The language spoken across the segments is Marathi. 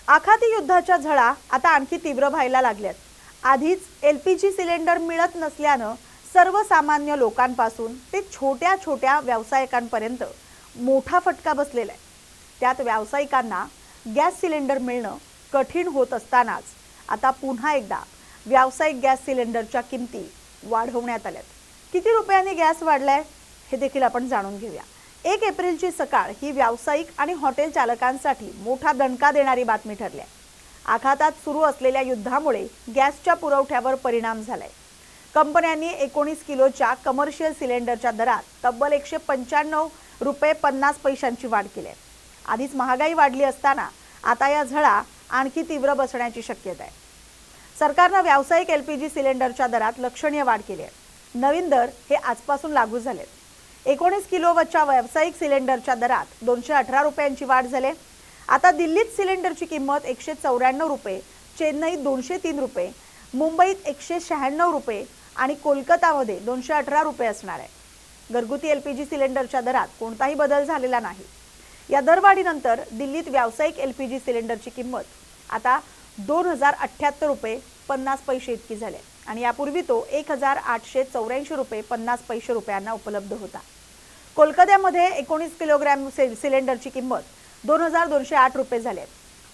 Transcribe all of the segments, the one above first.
आखाती युद्धाच्या झळा आता आणखी तीव्र व्हायला लागल्यात। आधीच एलपीजी सिलेंडर मिळत नसल्यानं सर्वसामान्य लोकांपासून ते छोट्या छोट्या व्यावसायिकांपर्यंत मोठा फटका बसलेला आहे। त्यात व्यावसायिकांना गॅस सिलेंडर मिळणं कठीण होत असतानाच आता पुन्हा एकदा व्यावसायिक गॅस सिलेंडरच्या किमती वाढवण्यात आल्यात। किती रुपयांनी गॅस वाढलाय हे देखील आपण जाणून घेऊया। 1 एप्रिलची सकाळ ही व्यावसायिक आणि हॉटेल चालकांसाठी मोठा दणका देणारी बातमी ठरली आहे। आखातात सुरू असलेल्या युद्धामुळे गॅसच्या पुरवठ्यावर परिणाम झालाय। कंपन्यांनी 19 किलोच्या कमर्शियल सिलेंडरच्या दरात तब्बल 195 रुपये 50 पैशांची वाढ केली आहे। आधीच महागाई वाढली असताना आता या झळा आणखी तीव्र बसण्याची शक्यता आहे। सरकारने व्यावसायिक एलपीजी सिलेंडरच्या दरात लक्षणीय वाढ केली आहे। नवीन दर हे आजपासून लागू झालेत। 19 किलोवरच्या व्यावसायिक सिलेंडरच्या दरात 218 रुपयांची वाढ झाली। आता दिल्लीत सिलेंडरची किंमत 194 रुपये, चेन्नईत 203 रुपये, मुंबईत 196 रुपये आणि कोलकातामध्ये 218 रुपये असणार आहे। घरगुती एलपीजी सिलेंडरच्या दरात कोणताही बदल झालेला नाही। या दरवाढीनंतर दिल्लीत व्यावसायिक एलपीजी सिलेंडरची किंमत आता 2078 रुपये 50 पैसे इतकी झाली आणि यापूर्वी तो 1884 रुपये 50 पैसे रुपयांना उपलब्ध होता। कोलकात्यामध्ये 19 किलोग्रॅम सिलेंडरची किंमत 2208 रुपये झाली।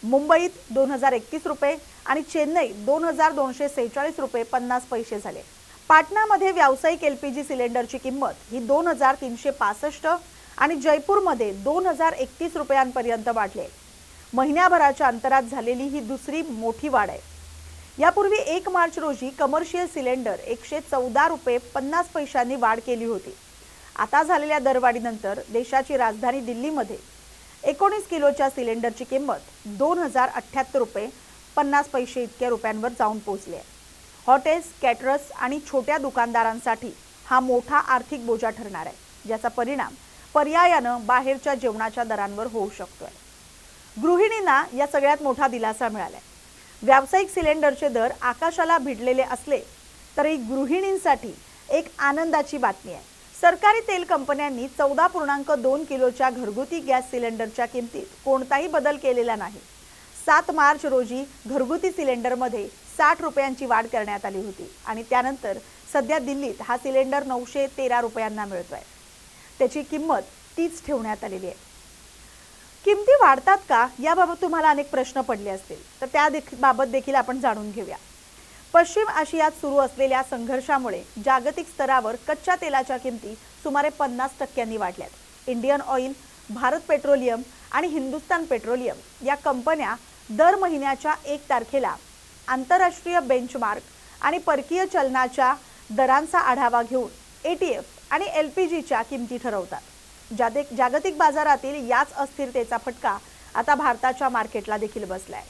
मुंबईत 2031 रुपये आणि चेन्नईत 2246 रुपये 50 पैसे झाले। पाटणामध्ये व्यावसायिक एलपीजी सिलेंडरची किंमत ही 2365 आणि जयपूरमध्ये 2031 रुपयांपर्यंत वाढली आहे। महिन्याभराच्या अंतरात झालेली ही दुसरी मोठी वाढ आहे। यापूर्वी 1 मार्च रोजी कमर्शियल सिलेंडर 114 रुपये 50 पैशांनी वाढ केली होती। आता झालेल्या दरवाढीनंतर देशाची राजधानी दिल्लीमध्ये 19 किलोच्या सिलेंडरची किंमत 2078 रुपये 50 पैसे इतक्या रुपयांवर जाऊन पोहोचली आहे। हॉटेल्स, कॅटरर्स आणि छोट्या दुकानदारांसाठी हा मोठा आर्थिक बोजा ठरणार आहे, ज्याचा परिणाम पर्यायानं बाहेरच्या जेवणाच्या दरांवर होऊ शकतोय। गृहिणींना या सगळ्यात मोठा दिलासा मिळालाय। व्यावसायिक सिलेंडरचे दर आकाशाला भिडलेले असले तरी गृहिणींसाठी एक आनंदाची बातमी आहे। सरकारी तेल कंपन्यांनी 14.2 किलोच्या घरगुती गॅस सिलेंडरच्या किमतीत कोणताही बदल केलेला नाही। 7 मार्च रोजी घरगुती सिलेंडरमध्ये 60 रुपयांची वाढ करण्यात आली होती आणि त्यानंतर सध्या दिल्लीत हा सिलेंडर 913 रुपयांना मिळतोय। त्याची किंमत तीच ठेवण्यात आलेली आहे। किमती वाढतात का याबाबत तुम्हाला अनेक प्रश्न पडले असतील, तर त्या बाबत देखील आपण जाणून घेऊया। पश्चिम आशियात सुरू असलेल्या संघर्षामुळे जागतिक स्तरावर कच्च्या तेलाच्या किमती सुमारे 50% वाढल्यात। इंडियन ऑइल, भारत पेट्रोलियम आणि हिंदुस्तान पेट्रोलियम या कंपन्या दर महिन्याच्या 1 तारखेला आंतरराष्ट्रीय बेंचमार्क आणि परकीय चलनाच्या दरांचा आढावा घेऊन एटीएफ आणि एलपीजीच्या किमती ठरवतात। जागतिक बाजारातील याच अस्थिरतेचा फटका आता भारताच्या मार्केटला देखील बसलाय।